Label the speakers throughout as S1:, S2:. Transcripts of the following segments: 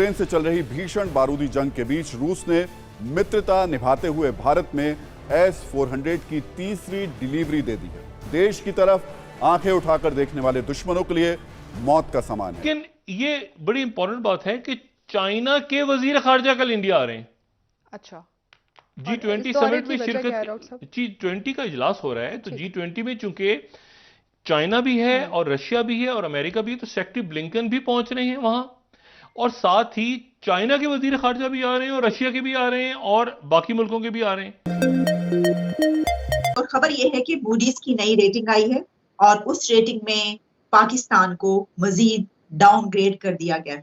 S1: Ukraine से चल रही भीषण बारूदी जंग के बीच रूस ने मित्रता निभाते हुए भारत में S-400 की तीसरी डिलीवरी दे दी है। देश की तरफ आंखें उठाकर देखने वाले दुश्मनों के लिए मौत का समान है।
S2: लेकिन ये बड़ी इंपॉर्टेंट बात है कि चाइना के वजीर खारजा कल इंडिया आ रहे हैं।
S3: अच्छा,
S2: G20 समिट में शिरकत, G20 का इजलास हो रहा है, तो G20 में चूंकि चाइना भी है और रशिया भी है और अमेरिका भी है, तो सेक्रेटरी ब्लिंकन भी पहुंच रहे हैं वहां, और साथ ही चाइना के वजीर खारजा भी आ रहे हैं और रशिया के भी आ रहे हैं और बाकी मुल्कों के भी आ रहे हैं।
S4: और खबर यह है कि मूडीज की नई रेटिंग आई है और उस रेटिंग में पाकिस्तान को मजीद डाउनग्रेड कर दिया गया।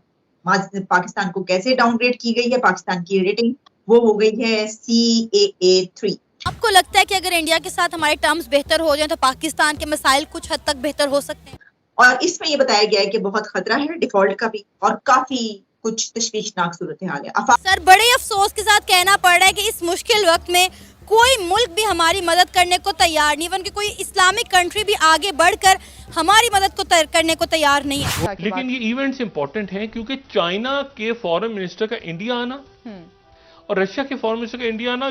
S4: पाकिस्तान को कैसे डाउनग्रेड की गई है? पाकिस्तान की रेटिंग वो हो गई है CAA3।
S5: आपको लगता है कि अगर इंडिया के साथ हमारे टर्म्स बेहतर हो जाएं तो पाकिस्तान के मसाइल कुछ हद तक बेहतर हो सकते हैं?
S4: और इसमें ये बताया गया है कि बहुत खतरा है डिफॉल्ट का भी और काफी कुछ तशवीशनाक सूरत हाल है।
S5: सर, बड़े अफसोस के साथ कहना पड़ रहा है कि इस मुश्किल वक्त में कोई मुल्क भी हमारी मदद करने को तैयार नहीं, इवन कि कोई इस्लामिक कंट्री भी आगे बढ़कर हमारी मदद को करने को तैयार नहीं है।
S2: लेकिन ये इवेंट्स इंपॉर्टेंट हैं क्योंकि चाइना के फॉरेन मिनिस्टर का इंडिया आना और रशिया के फॉरेन मिनिस्टर का इंडिया आना।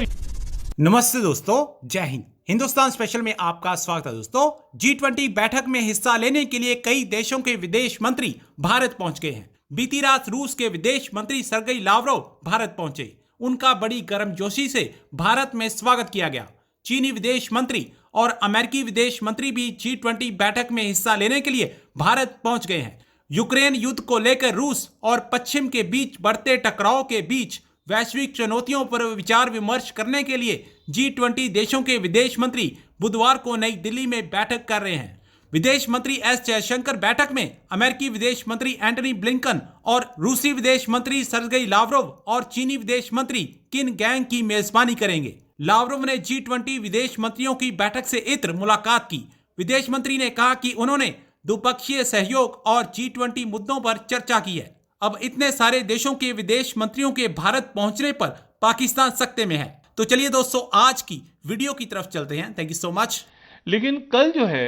S6: नमस्ते दोस्तों, जय हिंद। हिंदुस्तान स्पेशल में आपका स्वागत है। दोस्तों, G20 बैठक में हिस्सा लेने के लिए कई देशों के विदेश मंत्री भारत पहुंच गए हैं। बीती रात रूस के विदेश मंत्री सरगेई लावरोव भारत पहुंचे। उनका बड़ी गर्मजोशी से भारत में स्वागत किया गया। चीनी विदेश मंत्री और अमेरिकी विदेश मंत्री भी G20 बैठक में हिस्सा लेने के लिए भारत पहुंच गए हैं। यूक्रेन युद्ध को लेकर रूस और पश्चिम के बीच बढ़ते टकराव के बीच वैश्विक चुनौतियों पर विचार विमर्श करने के लिए G20 देशों के विदेश मंत्री बुधवार को नई दिल्ली में बैठक कर रहे हैं। विदेश मंत्री एस जयशंकर बैठक में अमेरिकी विदेश मंत्री एंटनी ब्लिंकन और रूसी विदेश मंत्री सरगेई लावरोव और चीनी विदेश मंत्री किन गैंग की मेजबानी करेंगे। लावरोव ने G20 विदेश मंत्रियों की बैठक से इत्र मुलाकात की। विदेश मंत्री ने कहा कि उन्होंने द्विपक्षीय सहयोग और G20 मुद्दों पर चर्चा की है। अब इतने सारे देशों के विदेश मंत्रियों के भारत पहुंचने पर पाकिस्तान सख्ते में है। तो चलिए दोस्तों, आज की वीडियो की तरफ चलते हैं। Thank you so much.
S2: लेकिन कल जो है,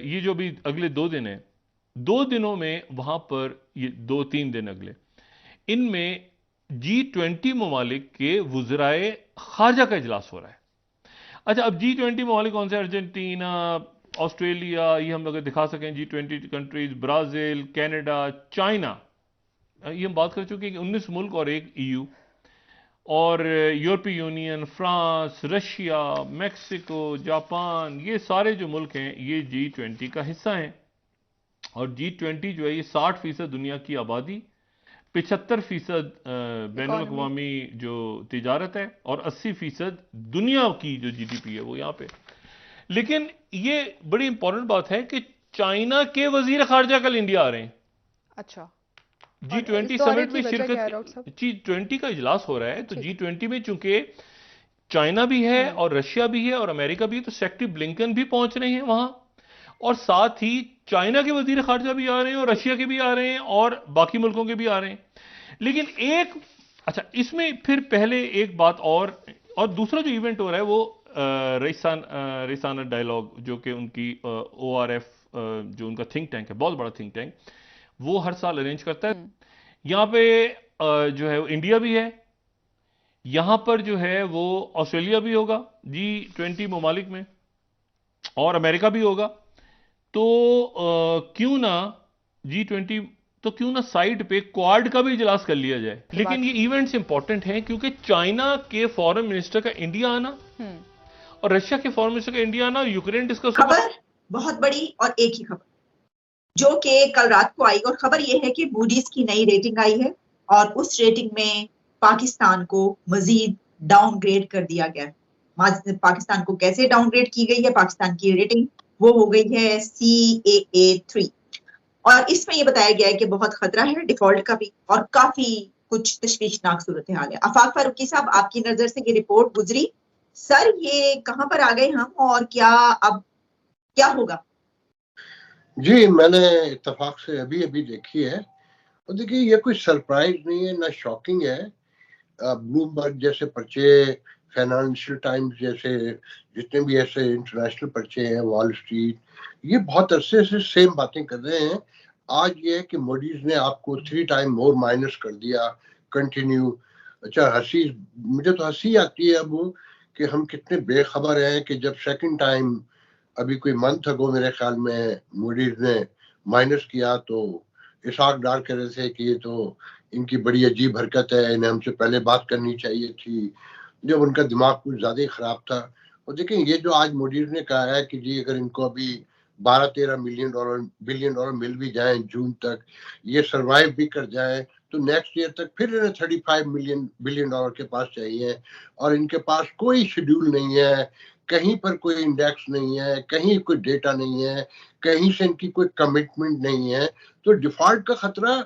S2: ये जो भी अगले 2 दिन है, 2 दिनों में वहां पर ये 2-3 दिन अगले, इनमें G20 ममालिक के वुज़राए खारजा का इजलास हो रहा है। अच्छा, अब G20 ममालिक कौन से? अर्जेंटीना, ऑस्ट्रेलिया, ये हम लोग दिखा सकें G20 countries, Brazil, Canada, China, ये हम बात कर चुके हैं कि 19 मुल्क और एक EU, और यूरोपीय union, France, Russia, Mexico, Japan, ये सारे जो मुल्क हैं ये G20 का हिस्सा हैं। और G20 जो है ये 60% दुनिया की आबादी, 75% बैनुल-अक़वामी जो तिजारत है और 80% दुनिया की जो GDP है वो यहाँ पे। लेकिन ये बड़ी इंपॉर्टेंट बात है कि चाइना के वजीर खारजा कल इंडिया आ रहे हैं।
S3: अच्छा,
S2: G20 समिट में शिरकत, G20 का इजलास हो रहा है, तो G20 में चूंकि चाइना भी है और रशिया भी है और अमेरिका भी है, तो सेक्रेटरी ब्लिंकन भी पहुंच रहे हैं वहां, और साथ ही चाइना के वजीर खारजा भी आ रहे हैं और रशिया के भी आ रहे हैं और बाकी मुल्कों के भी आ रहे हैं। लेकिन अच्छा, इसमें फिर पहले एक बात और दूसरा जो इवेंट हो रहा है वो रईसाना डायलॉग, जो कि उनकी ORF, जो उनका थिंक टैंक है, बहुत बड़ा थिंक टैंक, वो हर साल अरेंज करता है। यहाँ पे जो है इंडिया भी है, यहाँ पर जो है वो ऑस्ट्रेलिया भी होगा G20 ममालिक में, और अमेरिका भी होगा। तो क्यों ना G20, तो क्यों ना साइड पे क्वाड का भी इजलास कर लिया जाए। लेकिन ये इवेंट्स इंपॉर्टेंट हैं क्योंकि चाइना के फॉरेन मिनिस्टर का इंडिया आना और रशिया के फॉरेन मिनिस्टर का इंडिया आना, यूक्रेन डिस्कस।
S4: खबर बहुत बड़ी और एक ही खबर जो कि कल रात को आई, और खबर यह है कि मूडीज की नई रेटिंग आई है और उस रेटिंग में पाकिस्तान को मजीद डाउनग्रेड कर दिया गया। पाकिस्तान को कैसे डाउनग्रेड की गई है? पाकिस्तान की रेटिंग वो हो गई है CAA3। और इसमें यह बताया गया है कि बहुत खतरा है डिफॉल्ट का भी और काफी कुछ तशवीशनाक सूरत हाल है। आफाक फारूकी साहब, आपकी नजर से ये रिपोर्ट गुजरी, सर ये कहां पर आ गए हम और अब क्या होगा?
S7: जी, मैंने इत्तेफाक से अभी देखी है, और देखिए ये कोई सरप्राइज नहीं है, ना शॉकिंग है। ब्लूमबर्ग जैसे पर्चे, फाइनेंशियल टाइम्स जैसे जितने भी ऐसे इंटरनेशनल पर्चे हैं, वॉल स्ट्रीट, ये बहुत अरसे से सेम बातें कर रहे हैं। आज ये है कि मोडीज ने आपको 3 टाइम मोर माइनस कर दिया कंटिन्यू। अच्छा हंसी, मुझे तो हंसी आती है अब कि हम कितने बेखबर हैं कि जब सेकंड टाइम अभी कोई मंथ अगो मेरे ख्याल में मूडीज ने माइनस किया तो इशाक डार कर रहे थे कि ये तो इनकी बड़ी अजीब हरकत है, इन्हें हमसे पहले बात करनी चाहिए थी, जब उनका दिमाग कुछ ज्यादा ही खराब था। और देखें ये जो आज मूडीज ने कहा है कि जी अगर इनको अभी 12-13 बिलियन डॉलर मिल भी जाए जून तक, ये सरवाइव भी कर जाए, तो नेक्स्ट ईयर तक फिर इन्हें 35 बिलियन डॉलर के पास चाहिए। और इनके पास कोई शेड्यूल नहीं है, कहीं पर कोई इंडेक्स नहीं है, कहीं कोई डेटा नहीं है, कहीं से इनकी कोई कमिटमेंट नहीं है। तो डिफॉल्ट का खतरा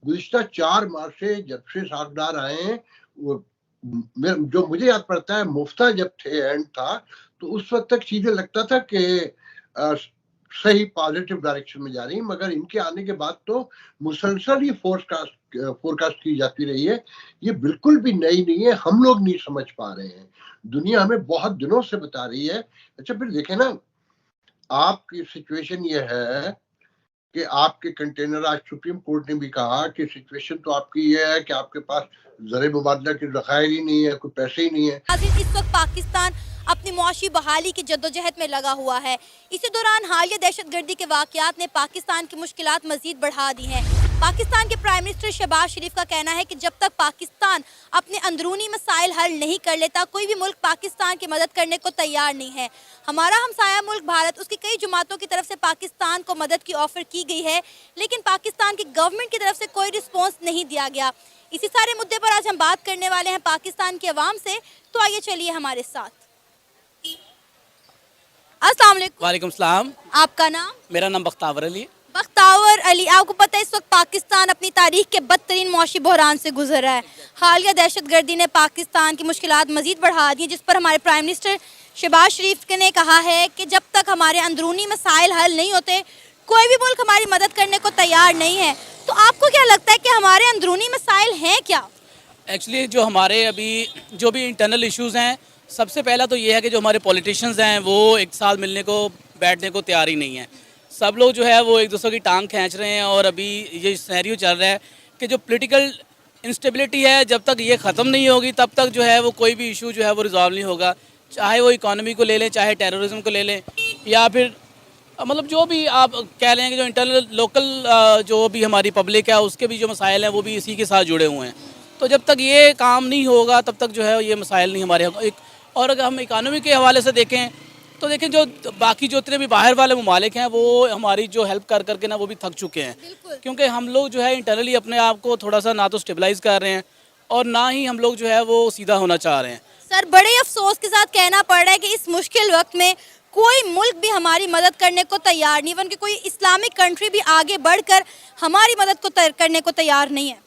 S7: गुज़िश्ता 4 मार्च से जब से सागदार आए हैं, वो जो मुझे याद पड़ता है मुफ्ता जब थे एंड था, तो उस वक्त तक चीजें लगता था कि सही पॉजिटिव डायरेक्शन में जा रही, मगर इनके आने के बाद तो मुसलसल ही फोरकास्ट की जाती रही है। ये बिल्कुल भी नई नहीं है, हम लोग नहीं समझ पा रहे हैं, दुनिया हमें बहुत दिनों से बता रही है। अच्छा फिर देखें ना, आपकी सिचुएशन ये है कि आपके कंटेनर, आज सुप्रीम कोर्ट ने भी कहा कि सिचुएशन तो आपकी ये है कि आपके पास ज़र मुबादला के ज़खायर ही नहीं है, कोई पैसे ही नहीं है।
S5: इस वक्त पाकिस्तान अपनी मुआशी बहाली की जद्दोजहद में लगा हुआ है। इसी दौरान हालिया दहशतगर्दी के वाकयात ने पाकिस्तान की मुश्किलात मजीद बढ़ा दी हैं। पाकिस्तान के प्राइम मिनिस्टर शहबाज शरीफ का कहना है कि जब तक पाकिस्तान अपने अंदरूनी मसाइल हल नहीं कर लेता, कोई भी मुल्क पाकिस्तान की मदद करने को तैयार नहीं है। हमारा हमसाया मुल्क भारत, उसकी कई जमातों की तरफ से पाकिस्तान को मदद की ऑफर की गई है, लेकिन पाकिस्तान की गवर्नमेंट की तरफ से कोई रिस्पॉन्स नहीं दिया गया। इसी सारे मुद्दे पर आज हम बात करने वाले हैं पाकिस्तान की आवाम से, तो आइए चलिए हमारे साथ। अस्सलाम वालेकुम।
S3: वालेकुम सलाम।
S5: आपका नाम?
S3: मेरा नाम बख्तावर अली है।
S5: बख्तावर अली, आपको पता है इस वक्त पाकिस्तान अपनी तारीख के बदतरीन मौशी बहरान से गुजर रहा है। हालिया दहशतगर्दी ने पाकिस्तान की मुश्किलात मजीद बढ़ा दी, जिस पर हमारे प्राइम मिनिस्टर शहबाज शरीफ ने कहा है कि जब तक हमारे अंदरूनी मसाइल हल नहीं होते, कोई भी मुल्क हमारी मदद करने को तैयार नहीं है। तो आपको क्या लगता है कि हमारे अंदरूनी मसाइल हैं क्या?
S3: एक्चुअली जो हमारे अभी जो भी इंटरनल इश्यूज़ हैं, सबसे पहला तो ये है कि जो हमारे पॉलिटिशियंस हैं वो एक साथ मिलने को बैठने को तैयार ही नहीं है। सब लोग जो है वो एक दूसरे की टांग खींच रहे हैं, और अभी ये सिनेरियो चल रहा है कि जो पॉलिटिकल इंस्टेबिलिटी है, जब तक ये ख़त्म नहीं होगी तब तक जो है वो कोई भी इशू जो है वो रिजॉल्व नहीं होगा। चाहे वो इकॉनमी को ले लें, चाहे टेररिज्म को ले लें, या फिर मतलब जो भी आप कह रहे हैं कि जो इंटरनल लोकल जो भी हमारी पब्लिक है उसके भी जो मसाइल हैं वो भी इसी के साथ जुड़े हुए हैं। तो जब तक ये काम नहीं होगा तब तक जो है ये मसाइल नहीं हमारे। और अगर हम इकानमी के हवाले से देखें तो देखें जो बाकी जो इतने भी बाहर वाले ममालिक हैं वो हमारी जो हेल्प कर करके ना वो भी थक चुके हैं, क्योंकि हम लोग जो है इंटरनली अपने आप को थोड़ा सा ना तो स्टेबलाइज कर रहे हैं और ना ही हम लोग जो है वो सीधा होना चाह रहे हैं।
S5: सर, बड़े अफसोस के साथ कहना पड़ रहा है कि इस मुश्किल वक्त में कोई मुल्क भी हमारी मदद करने को तैयार नहीं, इवन कि कोई इस्लामिक कंट्री भी आगे बढ़कर हमारी मदद को करने को तैयार नहीं है।